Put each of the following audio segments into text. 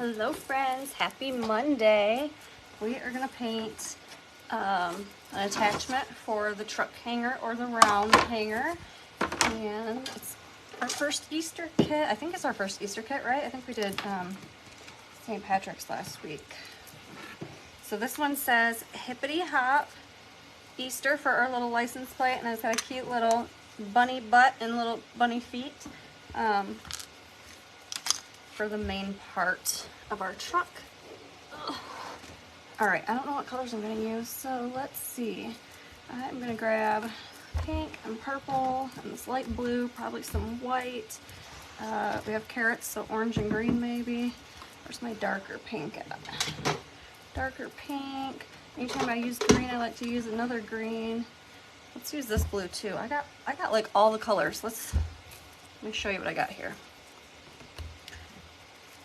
Hello friends, happy Monday. We are gonna paint an attachment for the truck hanger or the round hanger. And it's our first Easter kit. I think it's our first Easter kit, right? I think we did St. Patrick's last week. So this one says Hippity Hop Easter for our little license plate, and it's got a cute little bunny butt and little bunny feet. For the main part of our truck. Ugh. All right, I don't know what colors I'm gonna use, so let's see. I'm gonna grab pink and purple and this light blue, probably some white. We have carrots, so orange and green maybe. Where's my darker pink at? Darker pink. Anytime I use green, I like to use another green. Let's use this blue too. I got like all the colors. Let me show you what I got here.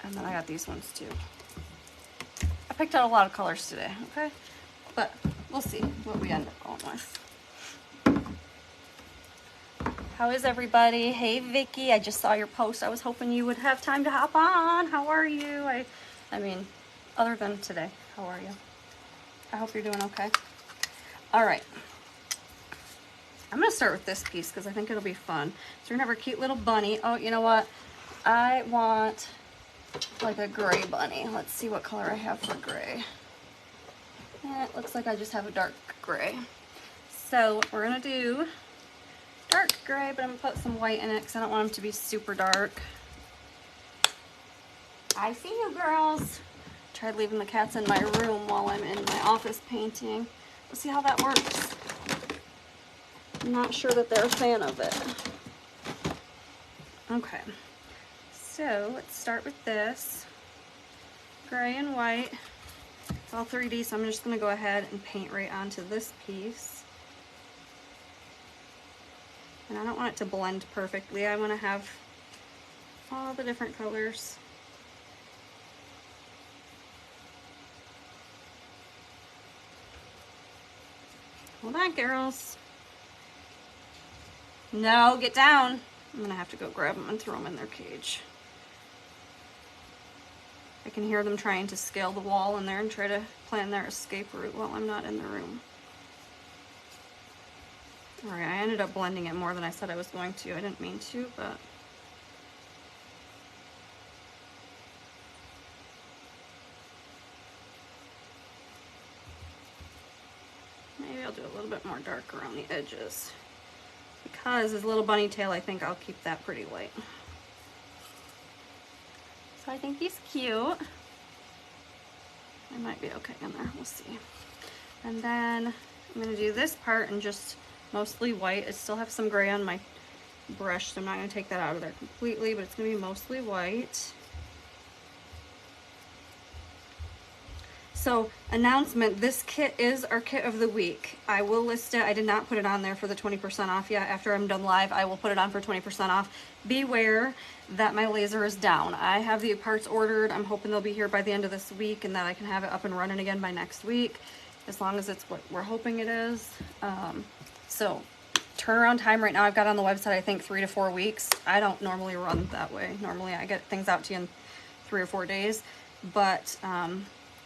And then I got these ones too. I picked out a lot of colors today, okay? But we'll see what we end up going with. How is everybody? Hey Vicky, I just saw your post. I was hoping you would have time to hop on. How are you? I mean, other than today, how are you? I hope you're doing okay. All right. I'm gonna start with this piece because I think it'll be fun. So we're gonna have our cute little bunny. Oh, you know what? I want like a gray bunny. Let's see what color I have for gray. It looks like I just have a dark gray. So we're gonna do dark gray, but I'm gonna put some white in it because I don't want them to be super dark. I see you girls. Tried leaving the cats in my room while I'm in my office painting. Let's see how that works. I'm not sure that they're a fan of it. Okay. So let's start with this gray and white. It's all 3D, so I'm just going to go ahead and paint right onto this piece. And I don't want it to blend perfectly. I want to have all the different colors. Hold on, girls. No, get down. I'm going to have to go grab them and throw them in their cage. I can hear them trying to scale the wall in there and try to plan their escape route while I'm not in the room. Alright, I ended up blending it more than I said I was going to. I didn't mean to, but... maybe I'll do a little bit more dark around the edges. Because his little bunny tail, I think I'll keep that pretty light. So I think he's cute. I might be okay in there, we'll see. And then I'm gonna do this part in just mostly white. I still have some gray on my brush, so I'm not gonna take that out of there completely, but it's gonna be mostly white. So, announcement, this kit is our kit of the week. I will list it. I did not put it on there for the 20% off yet. After I'm done live, I will put it on for 20% off. Beware that my laser is down. I have the parts ordered. I'm hoping they'll be here by the end of this week and that I can have it up and running again by next week, as long as it's what we're hoping it is. So, turnaround time right now, I've got on the website, I think 3 to 4 weeks. I don't normally run that way. Normally I get things out to you in 3 or 4 days, but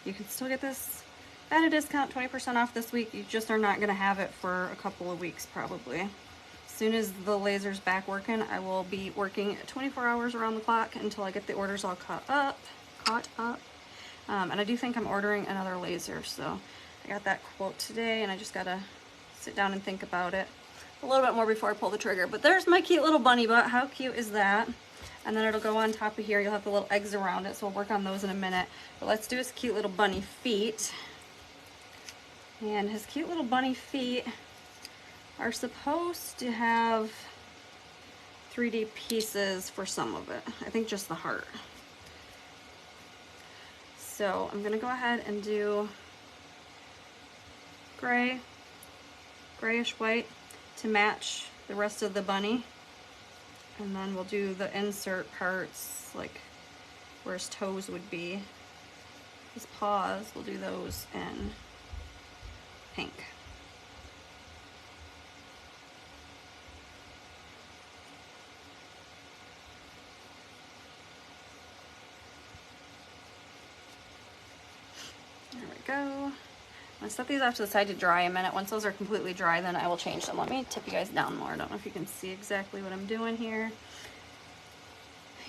you can still get this at a discount, 20% off this week. You just are not going to have it for a couple of weeks probably. As soon as the laser's back working, I will be working 24 hours around the clock until I get the orders all caught up. And I do think I'm ordering another laser, so I got that quote today and I just got to sit down and think about it a little bit more before I pull the trigger. But there's my cute little bunny butt. How cute is that? And then it'll go on top of here. You'll have the little eggs around it, so we'll work on those in a minute. But let's do his cute little bunny feet. And his cute little bunny feet are supposed to have 3D pieces for some of it. I think just the heart. So I'm gonna go ahead and do gray, grayish white to match the rest of the bunny. And then we'll do the insert parts, like where his toes would be. His paws, we'll do those in pink. go. I'm gonna set these off to the side to dry a minute. Once those are completely dry, then I will change them. Let me tip you guys down more. I don't know if you can see exactly what I'm doing here.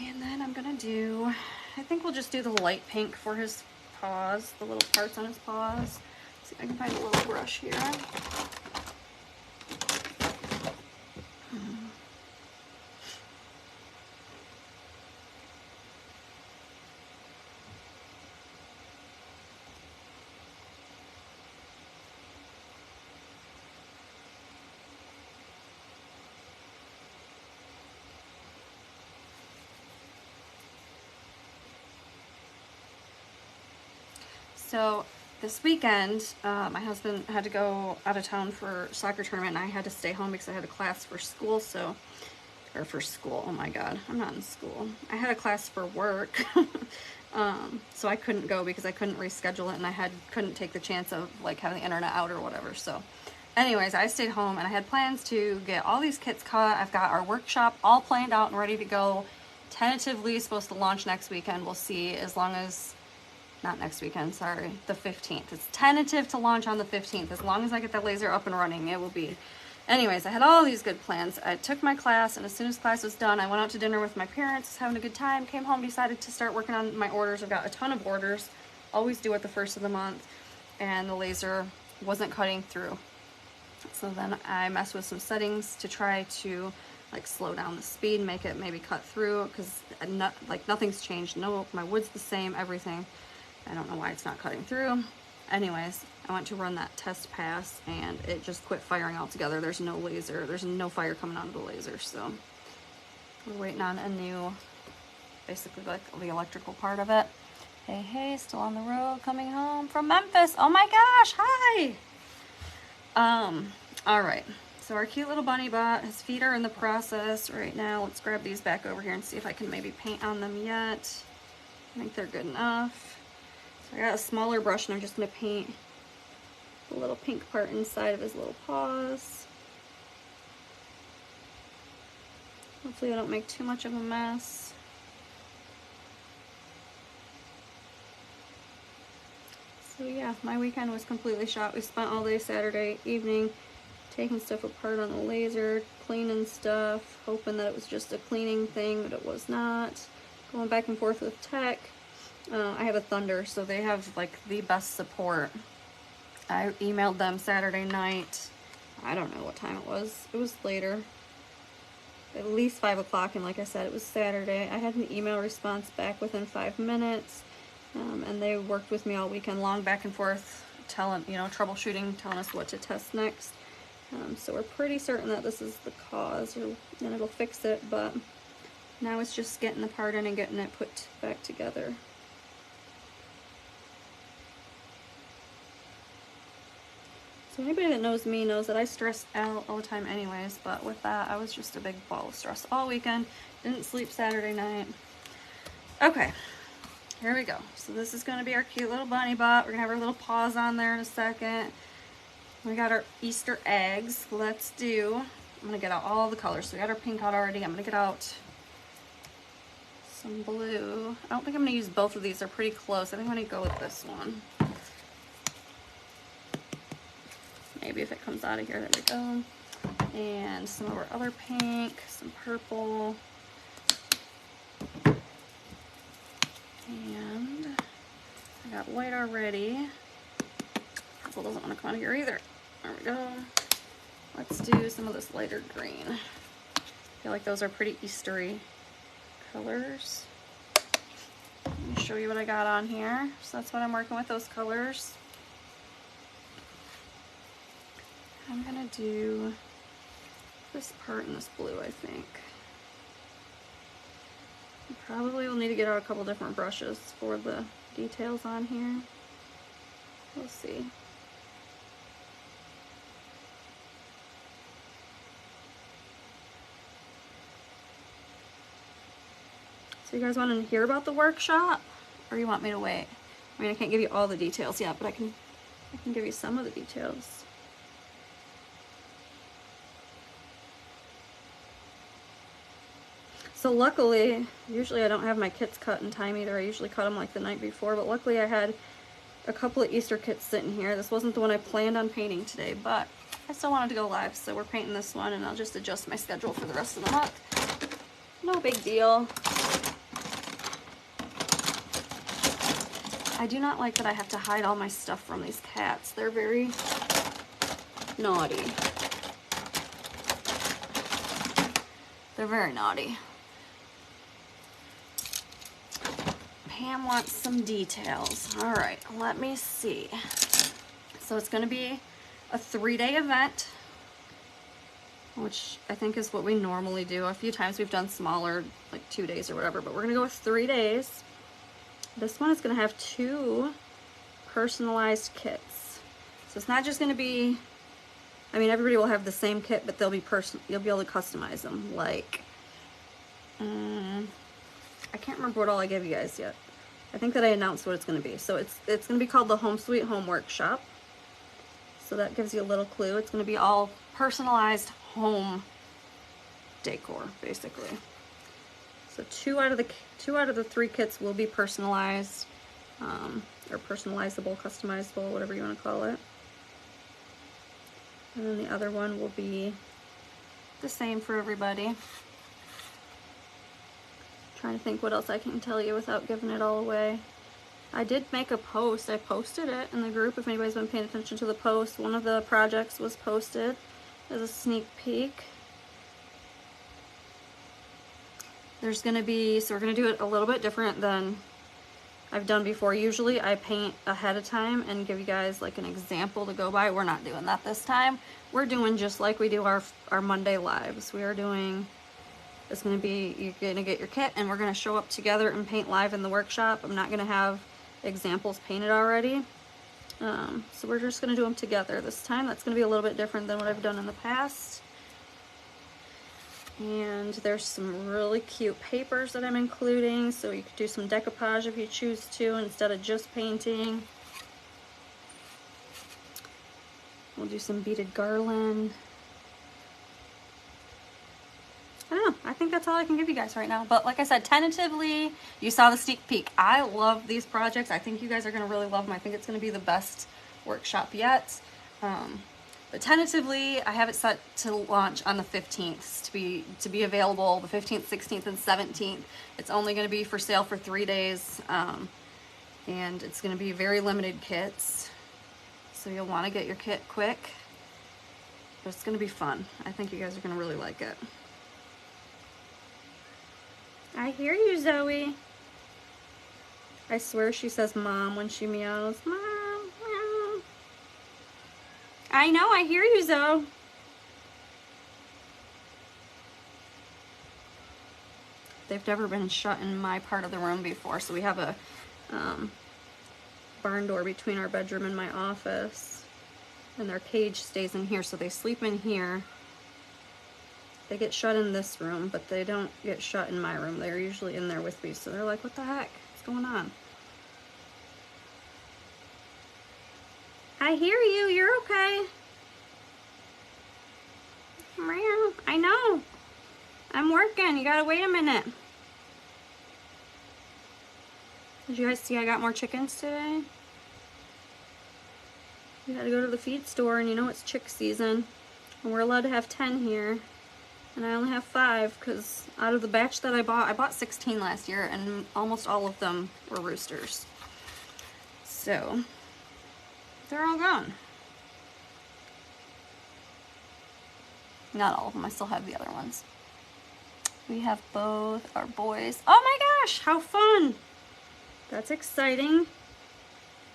And then I'm gonna do, I think we'll just do the light pink for his paws, the little parts on his paws. See if I can find a little brush here. So this weekend, my husband had to go out of town for a soccer tournament, and I had to stay home because I had a class for school. Oh my God, I'm not in school. I had a class for work, so I couldn't go because I couldn't reschedule it, and I couldn't take the chance of like having the internet out or whatever. So, anyways, I stayed home, and I had plans to get all these kits cut. I've got our workshop all planned out and ready to go. Tentatively supposed to launch next weekend. We'll see, as long as. Not next weekend, sorry, the 15th. It's tentative to launch on the 15th. As long as I get that laser up and running, it will be. Anyways, I had all these good plans. I took my class, and as soon as class was done, I went out to dinner with my parents, having a good time, came home, decided to start working on my orders. I've got a ton of orders, always do at the first of the month, and the laser wasn't cutting through. So then I messed with some settings to try to like slow down the speed, make it maybe cut through, because nothing's changed. No, my wood's the same, everything. I don't know why it's not cutting through. Anyways, I went to run that test pass, and it just quit firing altogether. There's no laser. There's no fire coming out of the laser. So we're waiting on a new, basically like the electrical part of it. Hey, hey, still on the road, coming home from Memphis. Oh my gosh, hi. All right. So our cute little bunny bot, his feet are in the process right now. Let's grab these back over here and see if I can maybe paint on them yet. I think they're good enough. I got a smaller brush, and I'm just going to paint the little pink part inside of his little paws. Hopefully I don't make too much of a mess. So yeah, my weekend was completely shot. We spent all day Saturday evening taking stuff apart on the laser, cleaning stuff, hoping that it was just a cleaning thing, but it was not. Going back and forth with tech. I have a Thunder, so they have like the best support. I emailed them Saturday night. I don't know what time it was. It was later. At least 5 o'clock, and like I said, it was Saturday. I had an email response back within 5 minutes, and they worked with me all weekend long, back and forth, troubleshooting, telling us what to test next. So we're pretty certain that this is the cause, and it'll fix it, but now it's just getting the part in and getting it put back together. So anybody that knows me knows that I stress out all the time anyways, but with that, I was just a big ball of stress all weekend. Didn't sleep Saturday night. Okay, here we go. So this is gonna be our cute little bunny bot. We're gonna have our little paws on there in a second. We got our Easter eggs. I'm gonna get out all the colors. So we got our pink out already. I'm gonna get out some blue. I don't think I'm gonna use both of these. They're pretty close. I think I'm gonna go with this one. Maybe if it comes out of here, there we go. And some of our other pink, some purple. And I got white already. Purple doesn't want to come out of here either. There we go. Let's do some of this lighter green. I feel like those are pretty Eastery colors. Let me show you what I got on here. So that's what I'm working with, those colors. I'm gonna do this part in this blue, I think. You probably will need to get out a couple different brushes for the details on here. We'll see. So you guys want to hear about the workshop, or you want me to wait? I mean, I can't give you all the details yet, but I can give you some of the details. So luckily, usually I don't have my kits cut in time either. I usually cut them like the night before, but luckily I had a couple of Easter kits sitting here. This wasn't the one I planned on painting today, but I still wanted to go live, so we're painting this one, and I'll just adjust my schedule for the rest of the month. No big deal. I do not like that I have to hide all my stuff from these cats. They're very naughty. They're very naughty. Pam wants some details. All right, let me see. So it's going to be a 3-day event, which I think is what we normally do. A few times we've done smaller, like 2 days or whatever, but we're going to go with 3 days. This one is going to have 2 personalized kits. So it's not just going to be, I mean, everybody will have the same kit, but they'll be you'll be able to customize them. Like, I can't remember what all I gave you guys yet. I think that I announced what it's going to be. So it's going to be called the Home Sweet Home Workshop. So that gives you a little clue. It's going to be all personalized home decor, basically. So 2 out of the 3 kits will be personalized, or personalizable, customizable, whatever you want to call it. And then the other one will be the same for everybody. Trying to think what else I can tell you without giving it all away. I did make a post. I posted it in the group. If anybody's been paying attention to the post, one of the projects was posted as a sneak peek. There's going to be, so we're going to do it a little bit different than I've done before. Usually I paint ahead of time and give you guys like an example to go by. We're not doing that this time. We're doing just like we do our Monday lives. We are doing, it's going to be, you're going to get your kit and we're going to show up together and paint live in the workshop. I'm not going to have examples painted already. So we're just going to do them together this time. That's going to be a little bit different than what I've done in the past. And there's some really cute papers that I'm including, so you could do some decoupage if you choose to instead of just painting. We'll do some beaded garland. I don't know, I think that's all I can give you guys right now. But like I said, tentatively, you saw the sneak peek. I love these projects. I think you guys are going to really love them. I think it's going to be the best workshop yet. But tentatively, I have it set to launch on the 15th to be available the 15th, 16th, and 17th. It's only going to be for sale for 3 days, and it's going to be very limited kits. So you'll want to get your kit quick, but it's going to be fun. I think you guys are going to really like it. I hear you, Zoe. I swear she says mom when she meows. Mom. I know, I hear you, Zoe. They've never been shut in my part of the room before, so we have a barn door between our bedroom and my office, and their cage stays in here, so they sleep in here. They get shut in this room, but they don't get shut in my room. They're usually in there with me, so they're like, what the heck? What's going on? I hear you. You're okay. I know. I'm working. You gotta wait a minute. Did you guys see I got more chickens today? You gotta go to the feed store, and you know it's chick season. And we're allowed to have 10 here. And I only have 5 because out of the batch that I bought 16 last year, and almost all of them were roosters. So they're all gone. Not all of them, I still have the other ones. We have both our boys. Oh my gosh, how fun! That's exciting.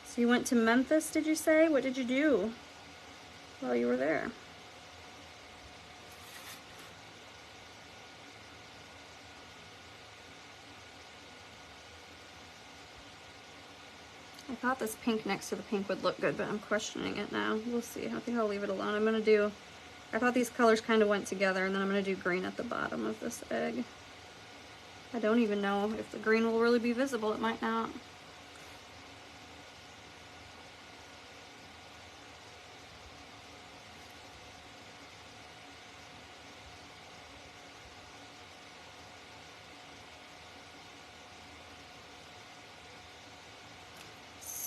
So you went to Memphis, did you say? What did you do while you were there? I thought this pink next to the pink would look good, but I'm questioning it now. We'll see. I think I'll leave it alone. I'm gonna do, I thought these colors kind of went together, and then I'm gonna do green at the bottom of this egg. I don't even know if the green will really be visible. It might not.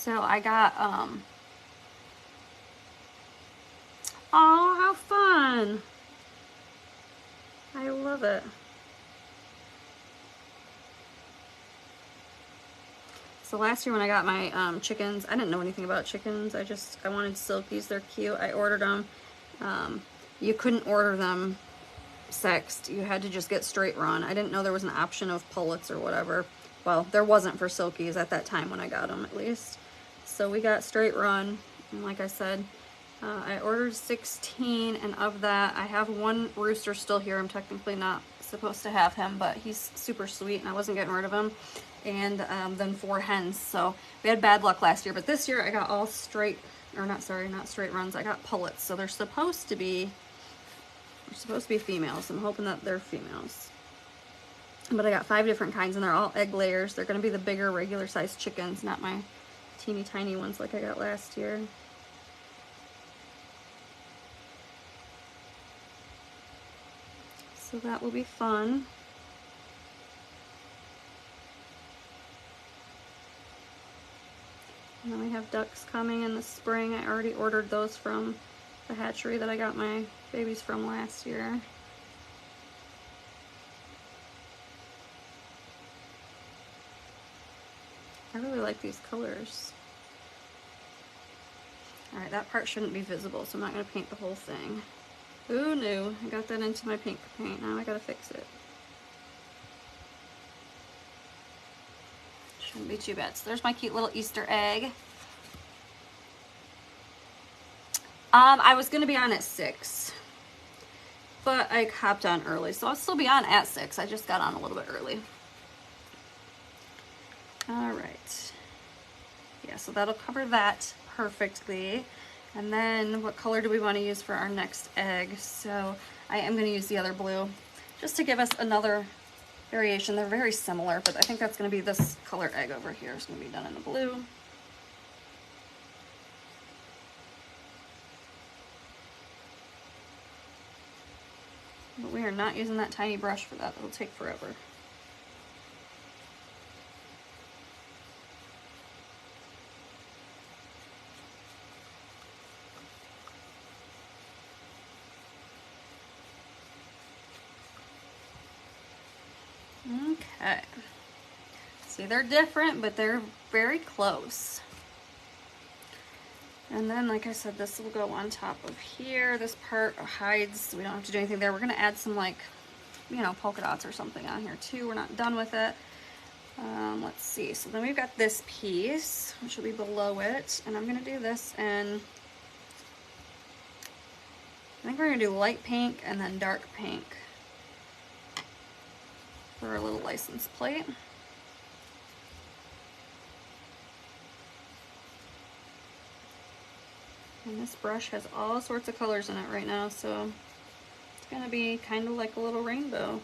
So I got, oh, how fun. I love it. So last year when I got my chickens, I didn't know anything about chickens. I wanted silkies. They're cute. I ordered them. You couldn't order them sexed. You had to just get straight run. I didn't know there was an option of pullets or whatever. Well, there wasn't for silkies at that time when I got them, at least. So we got straight run. And like I said, I ordered 16, and of that, I have one rooster still here. I'm technically not supposed to have him, but he's super sweet, and I wasn't getting rid of him. And then 4 hens. So we had bad luck last year, but this year I got all straight, or not, sorry, not straight runs. I got pullets, so they're supposed to be females. I'm hoping that they're females. But I got 5 different kinds, and they're all egg layers. They're going to be the bigger, regular sized chickens, not my teeny tiny ones like I got last year. So that will be fun. And then we have ducks coming in the spring. I already ordered those from the hatchery that I got my babies from last year. I really like these colors. Alright, that part shouldn't be visible, so I'm not going to paint the whole thing. Who knew? I got that into my pink paint. Now I gotta fix it. Shouldn't be too bad. So there's my cute little Easter egg. I was gonna be on at 6, but I hopped on early, so I'll still be on at 6. I just got on a little bit early. All right. Yeah, so that'll cover that perfectly. And then what color do we want to use for our next egg? So I am going to use the other blue just to give us another variation. They're very similar, but I think that's going to be this color egg over here. It's going to be done in the blue. But we are not using that tiny brush for that. It'll take forever. Okay. See, they're different, but they're very close. And then, like I said, this will go on top of here. This part hides, so we don't have to do anything there. We're gonna add some, like, you know, polka dots or something on here too. We're not done with it. Let's see. So then we've got this piece, which will be below it. And I'm gonna do this, and I think we're gonna do light pink and then dark pink for our little license plate. And this brush has all sorts of colors in it right now, so it's gonna be kind of like a little rainbow.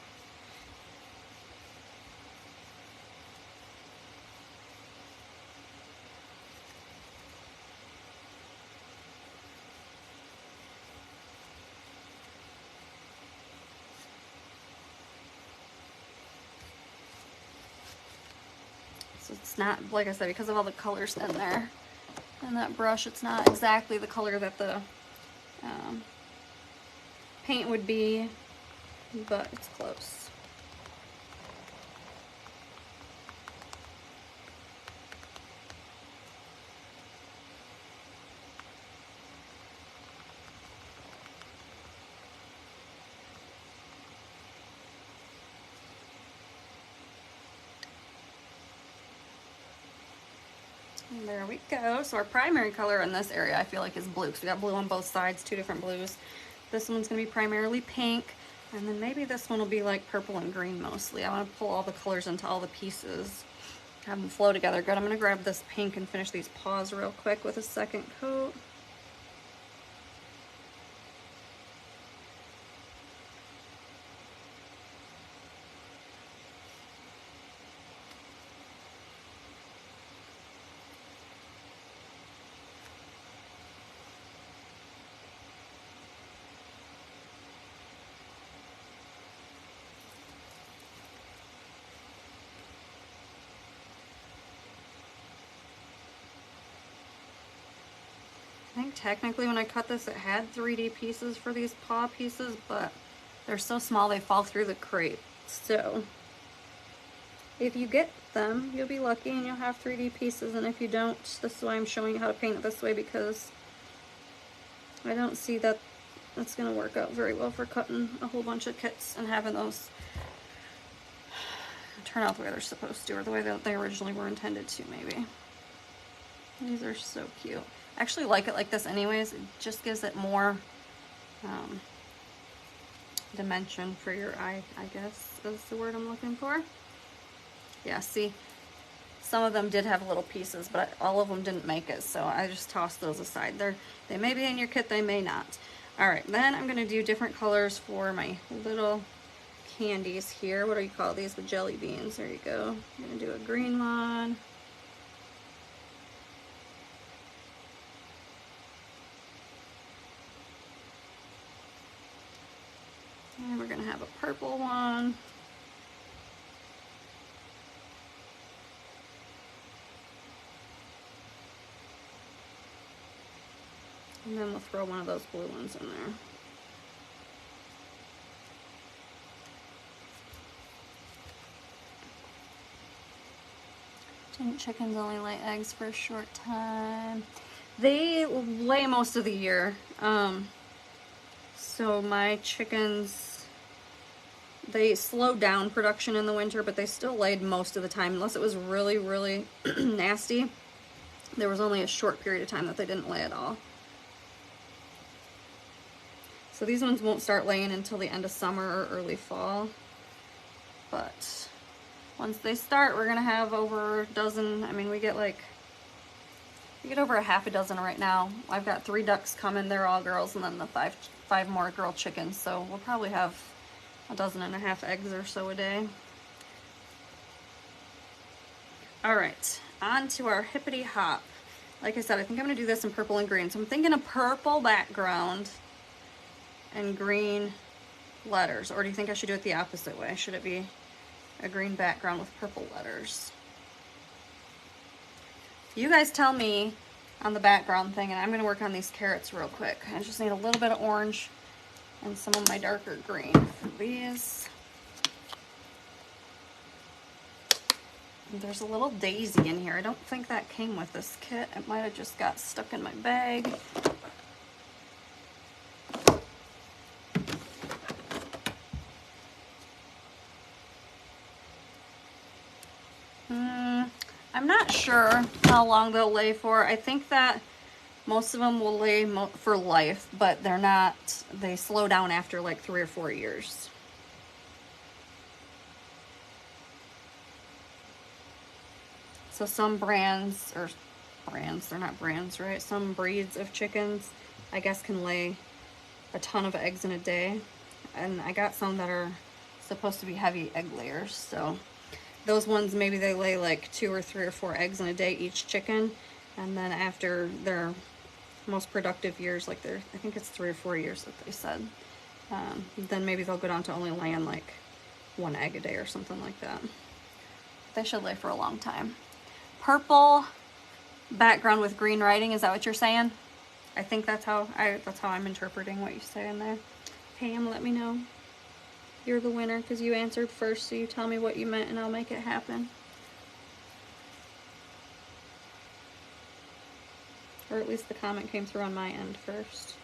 So it's not, like I said, because of all the colors in there. And that brush, it's not exactly the color that the paint would be, but it's close. And there we go. So our primary color in this area I feel like is blue, because we got blue on both sides, 2 different blues. This one's going to be primarily pink, and then maybe this one will be like purple and green mostly. I want to pull all the colors into all the pieces, have them flow together good. I'm going to grab this pink and finish these paws real quick with a second coat. think technically when I cut this, it had 3D pieces for these paw pieces, but they're so small they fall through the crate. So if you get them, you'll be lucky and you'll have 3D pieces, and if you don't, this is why I'm showing you how to paint it this way, because I don't see that that's going to work out very well for cutting a whole bunch of kits and having those turn out the way they're supposed to, or the way that they originally were intended to, maybe. These are so cute. I actually like it like this anyways. It just gives it more dimension for your eye, I guess is the word I'm looking for. Yeah, see, some of them did have little pieces, but all of them didn't make it, so I just tossed those aside. They may be in your kit, they may not. All right, then I'm gonna do different colors for my little candies here. What do you call these? The jelly beans. There you go. I'm gonna do a green one. And we're gonna have a purple one. And then we'll throw one of those blue ones in there. Chickens only lay eggs for a short time. They lay most of the year. So my chickens, they slowed down production in the winter, but they still laid most of the time. Unless it was really, really nasty, there was only a short period of time that they didn't lay at all. So these ones won't start laying until the end of summer or early fall. But once they start, we're gonna have over a dozen. I mean, we get over a half a dozen right now. I've got 3 ducks coming, they're all girls, and then the five more girl chickens. So we'll probably have a dozen and a half eggs or so a day. All right, on to our Hippity Hop. Like I said, I think I'm gonna do this in purple and green. So I'm thinking a purple background and green letters. Or do you think I should do it the opposite way? Should it be a green background with purple letters? You guys tell me on the background thing, and I'm going to work on these carrots real quick. I just need a little bit of orange and some of my darker green for these. And there's a little daisy in here. I don't think that came with this kit. It might have just got stuck in my bag. I'm not sure how long they'll lay for. I think that most of them will lay for life, but they're not, they slow down after like 3 or 4 years. So some brands, they're not brands, right? Some breeds of chickens, I guess, can lay a ton of eggs in a day. And I got some that are supposed to be heavy egg layers, so those ones, maybe they lay like 2 or 3 or 4 eggs in a day, each chicken. And then after their most productive years, like I think it's 3 or 4 years that they said, then maybe they'll go down to only laying like 1 egg a day or something like that. They should lay for a long time. Purple background with green writing, is that what you're saying? I think that's how I'm interpreting what you say in there. Pam, let me know. You're the winner because you answered first, so you tell me what you meant and I'll make it happen. Or at least the comment came through on my end first.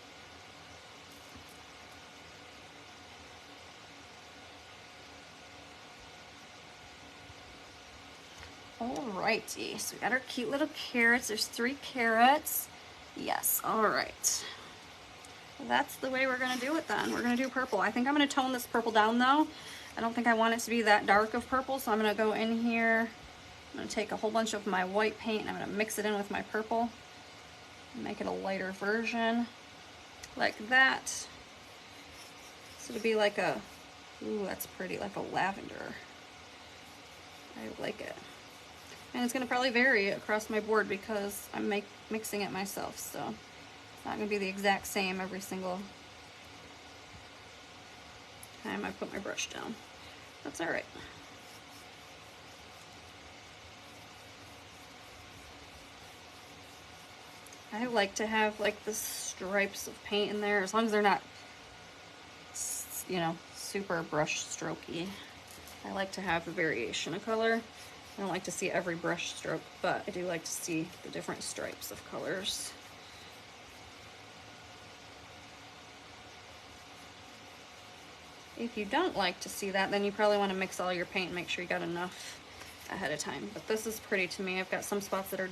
Alrighty, so we got our cute little carrots. There's 3 carrots. Yes, alright. That's the way we're going to do it then. We're going to do purple. I think I'm going to tone this purple down though. I don't think I want it to be that dark of purple, so I'm going to go in here. I'm going to take a whole bunch of my white paint and I'm going to mix it in with my purple. Make it a lighter version. Like that. So it'll be like a, ooh, that's pretty, like a lavender. I like it. And it's going to probably vary across my board because I'm mixing it myself, so not going to be the exact same every single time I put my brush down. That's all right. I like to have like the stripes of paint in there, as long as they're not, you know, super brush strokey. I like to have the variation of color. I don't like to see every brush stroke, but I do like to see the different stripes of colors. If you don't like to see that, then you probably want to mix all your paint and make sure you got enough ahead of time. But this is pretty to me. I've got some spots that are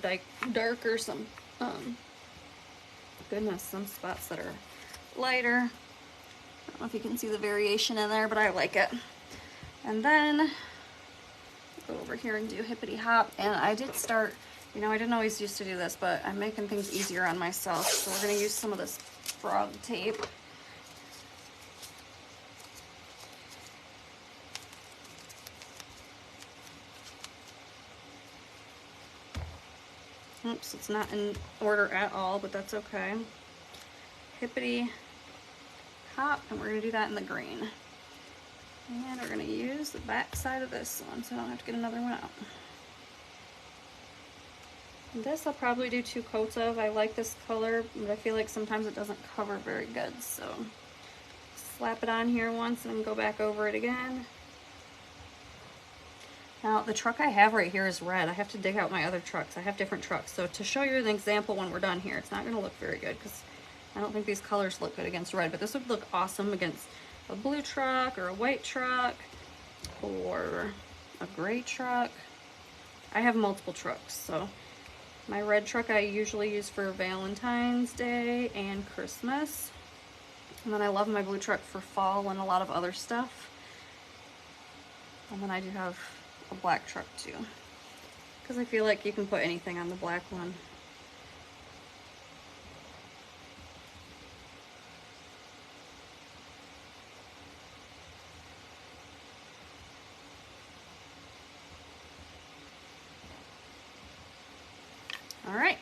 darker, some, goodness, some spots that are lighter. I don't know if you can see the variation in there, but I like it. And then go over here and do Hippity Hop. And I did start, you know, I didn't always used to do this, but I'm making things easier on myself. So we're gonna use some of this frog tape. Oops, it's not in order at all, but that's okay. Hippity Hop, and we're gonna do that in the green. And we're gonna use the back side of this one so I don't have to get another one out. And this I'll probably do 2 coats of. I like this color, but I feel like sometimes it doesn't cover very good. So slap it on here once and then go back over it again. Now the truck I have right here is red. I have to dig out my other trucks. I have different trucks. So to show you an example when we're done here, it's not gonna look very good because I don't think these colors look good against red, but this would look awesome against a blue truck or a white truck or a gray truck. I have multiple trucks, so my red truck I usually use for Valentine's Day and Christmas. And then I love my blue truck for fall and a lot of other stuff. And then I do have a black truck too, because I feel like you can put anything on the black one. All right,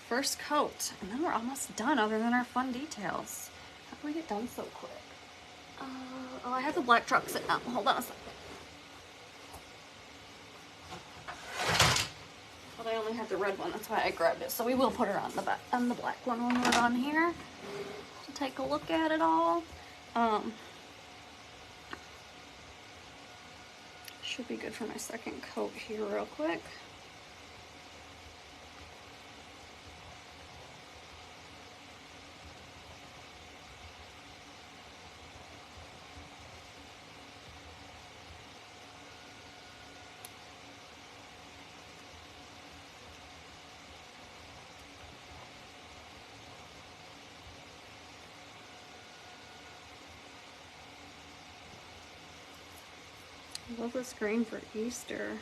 first coat, and then we're almost done other than our fun details. How do we get done so quick? Oh, I have the black truck sitting up. Hold on a second. But I only have the red one, that's why I grabbed it. So we will put her on the back, on the black one when we're done here to take a look at it all. Should be good for my second coat here real quick. I love this green for Easter.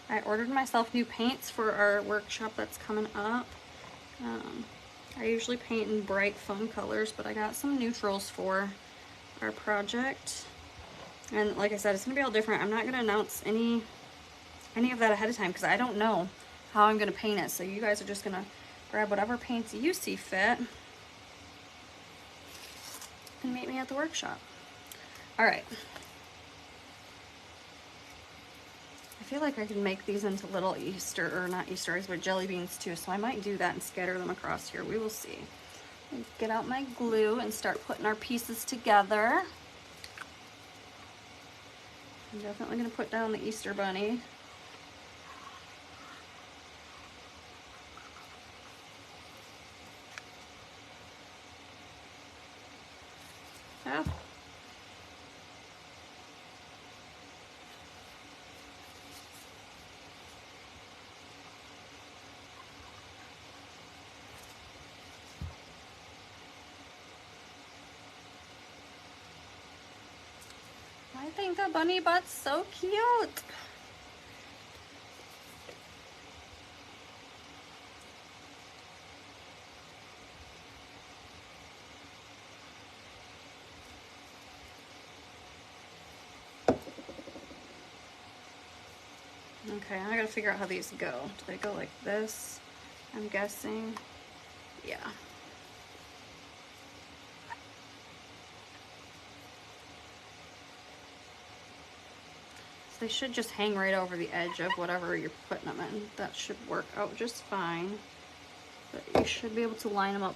I ordered myself new paints for our workshop that's coming up. I usually paint in bright, fun colors, but I got some neutrals for our project. And like I said, it's gonna be all different. I'm not gonna announce any of that ahead of time because I don't know how I'm gonna paint it. So you guys are just gonna grab whatever paints you see fit and meet me at the workshop. All right. I feel like I can make these into little Easter, or not Easter eggs, but jelly beans too. So I might do that and scatter them across here. We will see. Get out my glue and start putting our pieces together. I'm definitely gonna put down the Easter bunny. Oh. I think the bunny butt's so cute. Okay, I gotta figure out how these go. Do they go like this? I'm guessing. Yeah. they should just hang right over the edge of whatever you're putting them in. That should work out just fine. But you should be able to line them up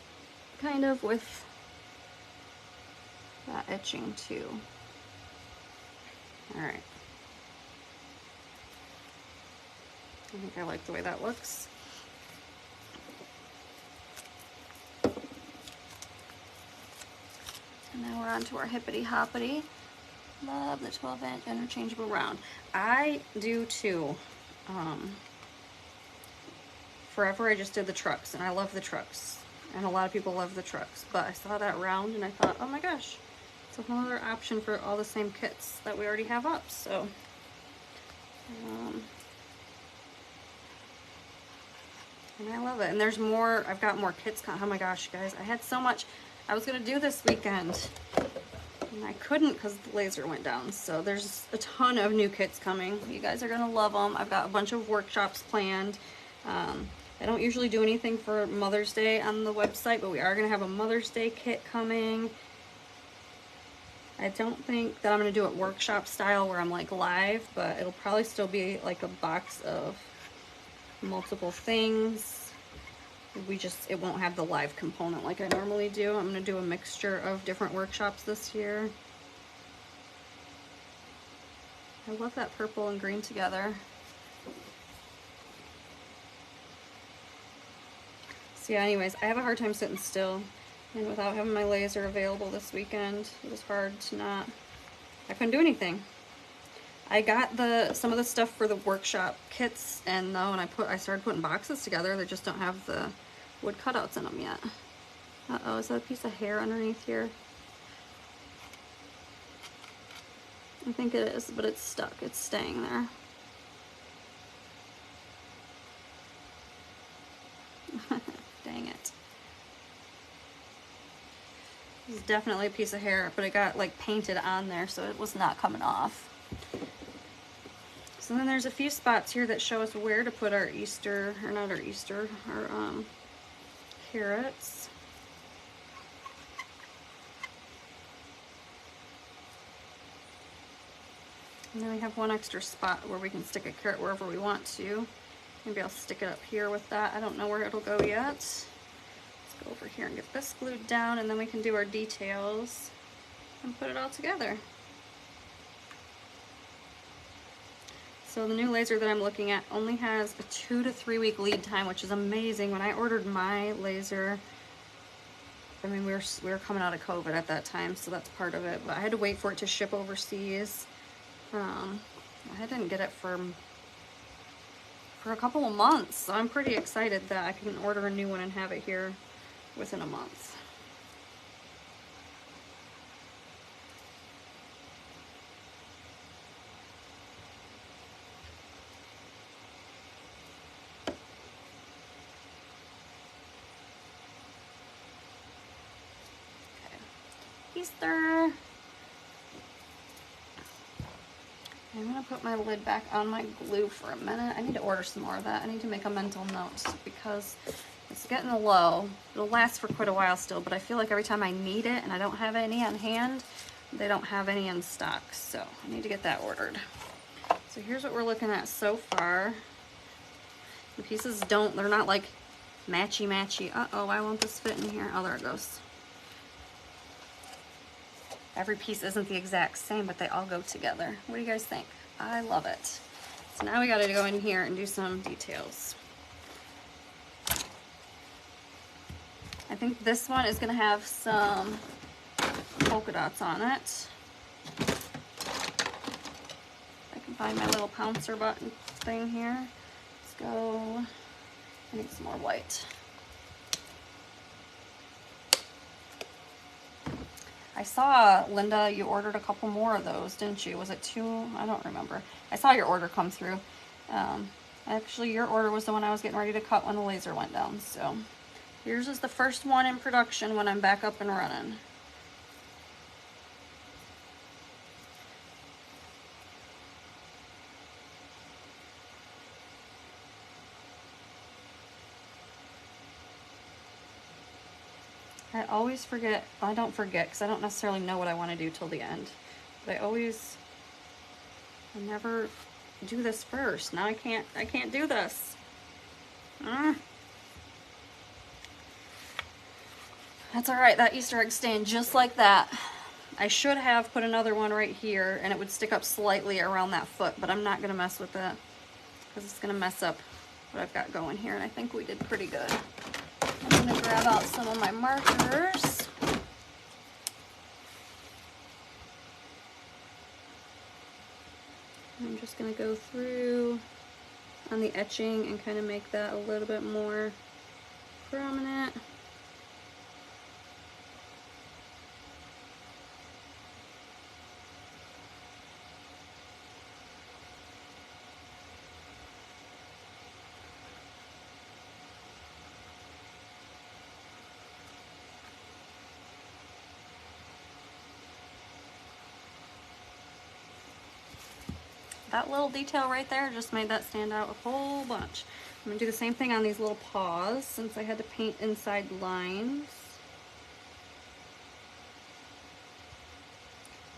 kind of with that etching too. All right. I think I like the way that looks. And now we're on to our Hippity Hoppity. Love the 12-inch interchangeable round. I do too. Forever I just did the trucks, and I love the trucks. And a lot of people love the trucks. But I saw that round and I thought, oh my gosh, it's a whole other option for all the same kits that we already have up. So, and I love it. And there's more, I've got more kits. Oh my gosh, guys, I had so much I was gonna do this weekend. And I couldn't because the laser went down. So there's a ton of new kits coming. You guys are gonna love them. I've got a bunch of workshops planned. I don't usually do anything for Mother's Day on the website, but we are gonna have a Mother's Day kit coming. I don't think that I'm gonna do it workshop style where I'm like live, but it'll probably still be like a box of multiple things. It won't have the live component like I normally do. I'm gonna do a mixture of different workshops this year. I love that purple and green together. So yeah, anyways, I have a hard time sitting still, and without having my laser available this weekend, it was hard to not, I couldn't do anything. I got some of the stuff for the workshop kits, and though, and I started putting boxes together, they just don't have the wood cutouts in them yet. Uh-oh, is that a piece of hair underneath here? I think it is, but it's stuck. It's staying there. Dang it. This is definitely a piece of hair, but it got like painted on there, so it was not coming off. So then there's a few spots here that show us where to put our Easter, or not our Easter, our carrots. And then we have one extra spot where we can stick a carrot wherever we want to. Maybe I'll stick it up here with that. I don't know where it'll go yet. Let's go over here and get this glued down, and then we can do our details and put it all together. So the new laser that I'm looking at only has a 2 to 3 week lead time, which is amazing. When I ordered my laser, I mean, we were coming out of COVID at that time, so that's part of it. But I had to wait for it to ship overseas. I didn't get it for a couple of months, so I'm pretty excited that I can order a new one and have it here within a month. Easter. I'm gonna put my lid back on my glue for a minute. I need to order some more of that. I need to make a mental note because it's getting low. It'll last for quite a while still, but I feel like every time I need it and I don't have any on hand, they don't have any in stock. So I need to get that ordered. So here's what we're looking at so far. The pieces they're not like matchy-matchy. Uh-oh, why won't this fit in here? Oh, there it goes. Every piece isn't the exact same, but they all go together. What do you guys think? I love it. So now we gotta go in here and do some details. I think this one is gonna have some polka dots on it. I can find my little pouncer button thing here. Let's go. I need some more white. I saw, Linda, you ordered a couple more of those, didn't you? Was it 2? I don't remember. I saw your order come through. Actually, your order was the one I was getting ready to cut when the laser went down. So yours is the first one in production when I'm back up and running. I always forget, well, I don't forget because I don't necessarily know what I want to do till the end, but I always I never do this first. Now I can't do this. That's all right. That Easter egg staying just like that. I should have put another one right here and it would stick up slightly around that foot, but I'm not gonna mess with it because it's gonna mess up what I've got going here, and I think we did pretty good. I'm gonna grab out some of my markers. I'm just gonna go through on the etching and kind of make that a little bit more prominent. That little detail right there just made that stand out a whole bunch. I'm gonna do the same thing on these little paws since I had to paint inside lines.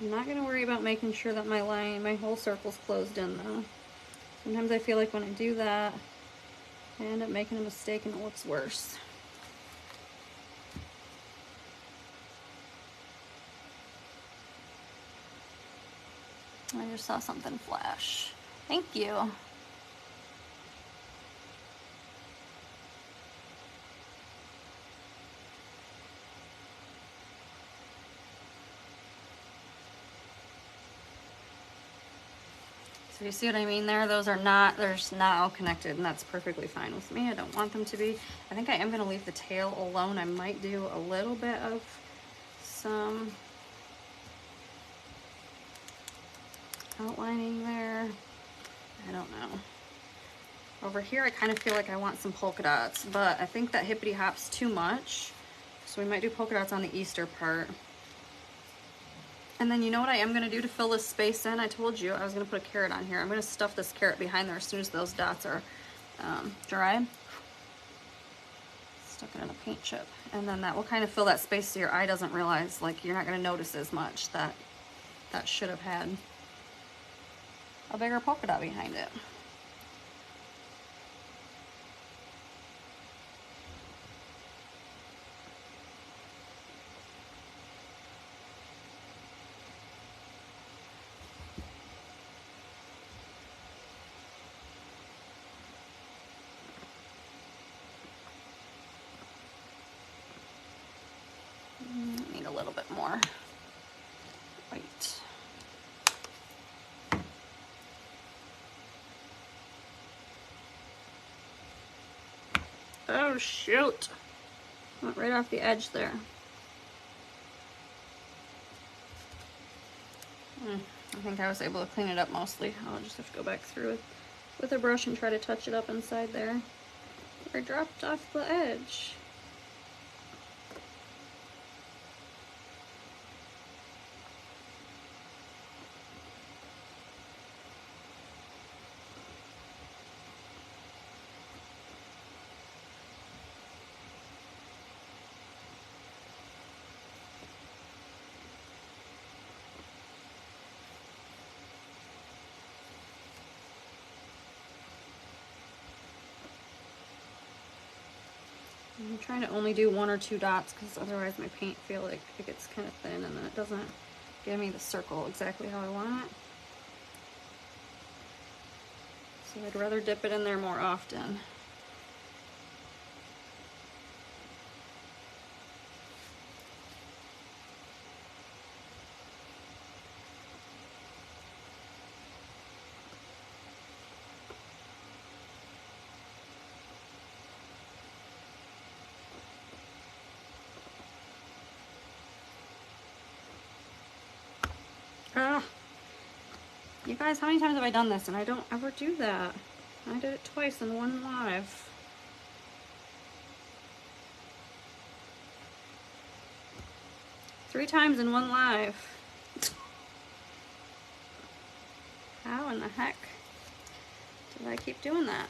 I'm not gonna worry about making sure that my whole circle's closed in though. Sometimes I feel like when I do that, I end up making a mistake and it looks worse. I just saw something flash. Thank you. So you see what I mean there? Those are not, they're just not all connected, and that's perfectly fine with me. I don't want them to be. I think I am gonna leave the tail alone. I might do a little bit of some outlining there. I don't know. Over here, I kind of feel like I want some polka dots, but I think that hippity hop's too much. So we might do polka dots on the Easter part. And then you know what I am gonna do to fill this space in? I told you I was gonna put a carrot on here. I'm gonna stuff this carrot behind there as soon as those dots are dry. Stuck it in a paint chip. And then that will kind of fill that space so your eye doesn't realize, like you're not gonna notice as much that that should have had a bigger polka dot behind it. Need a little bit more white. Oh shoot! Went right off the edge there. I think I was able to clean it up mostly. I'll just have to go back through it with a brush and try to touch it up inside there. Where it dropped off the edge. I'm trying to only do 1 or 2 dots because otherwise my paint feel like it gets kind of thin and then it doesn't give me the circle exactly how I want it. So I'd rather dip it in there more often. Ah, you guys, how many times have I done this and I don't ever do that? I did it twice in one live. Three times in one live. How in the heck did I keep doing that?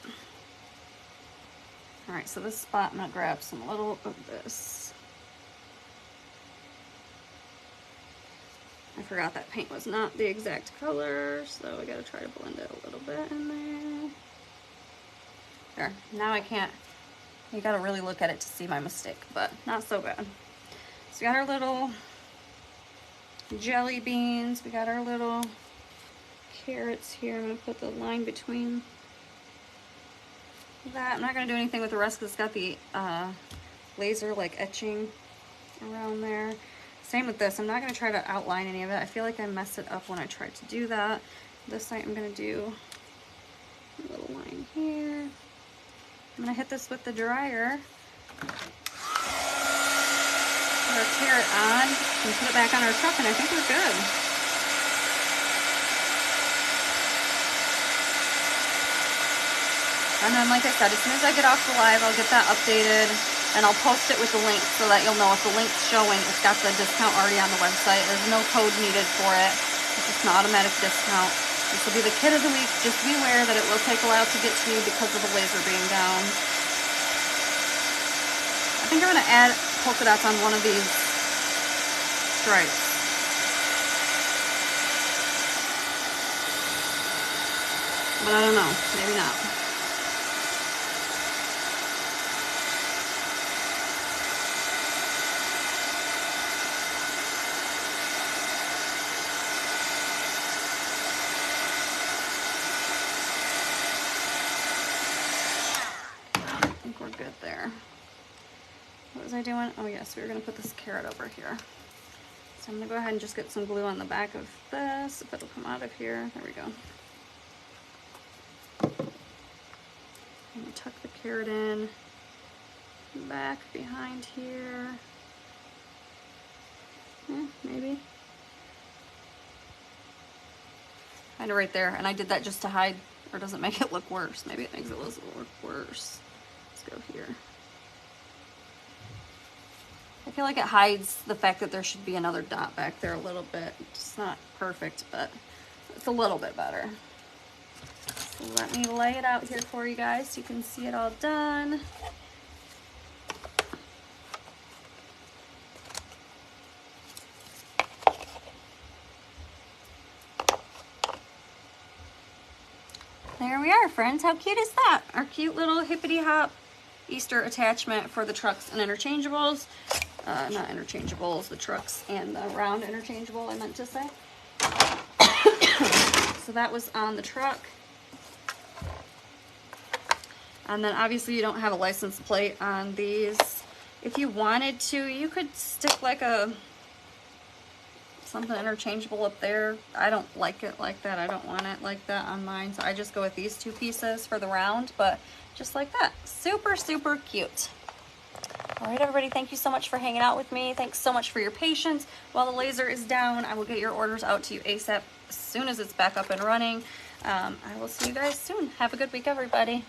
All right, so this spot, I'm gonna grab some little of this. I forgot that paint was not the exact color, so I gotta try to blend it a little bit in there. There, now I can't, you gotta really look at it to see my mistake, but not so bad. So we got our little jelly beans, we got our little carrots here. I'm gonna put the line between that. I'm not gonna do anything with the rest because it's got the laser like etching around there. Same with this. I'm not gonna try to outline any of it. I feel like I messed it up when I tried to do that. This side I'm gonna do a little line here. I'm gonna hit this with the dryer. Put our carrot on and put it back on our truck, and I think we're good. And then, like I said, as soon as I get off the live, I'll get that updated, and I'll post it with the link so that you'll know if the link's showing, it's got the discount already on the website. There's no code needed for it. It's just an automatic discount. This will be the kit of the week. Just be aware that it will take a while to get to you because of the laser being down. I think I'm going to add polka dots on one of these stripes. But I don't know. Maybe not. We're good there. What was I doing? Oh yes, we were going to put this carrot over here. So I'm going to go ahead and just get some glue on the back of this, if it'll come out of here. There we go. I'm going to tuck the carrot in back behind here. Maybe. Kind of right there. And I did that just to hide, or does it make it look worse? Maybe it makes it look worse. Go here. I feel like it hides the fact that there should be another dot back there a little bit. It's not perfect, but it's a little bit better. So let me lay it out here for you guys so you can see it all done. There we are, friends. How cute is that? Our cute little Hippity Hop Easter attachment for the trucks and interchangeables. Not interchangeables, the trucks and the round interchangeable, I meant to say. So that was on the truck. And then obviously you don't have a license plate on these. If you wanted to, you could stick like something interchangeable up there. I don't like it like that. I don't want it like that on mine. So I just go with these two pieces for the round, but just like that. Super, super cute. All right, everybody, thank you so much for hanging out with me. Thanks so much for your patience. While the laser is down, I will get your orders out to you ASAP as soon as it's back up and running. I will see you guys soon. Have a good week, everybody.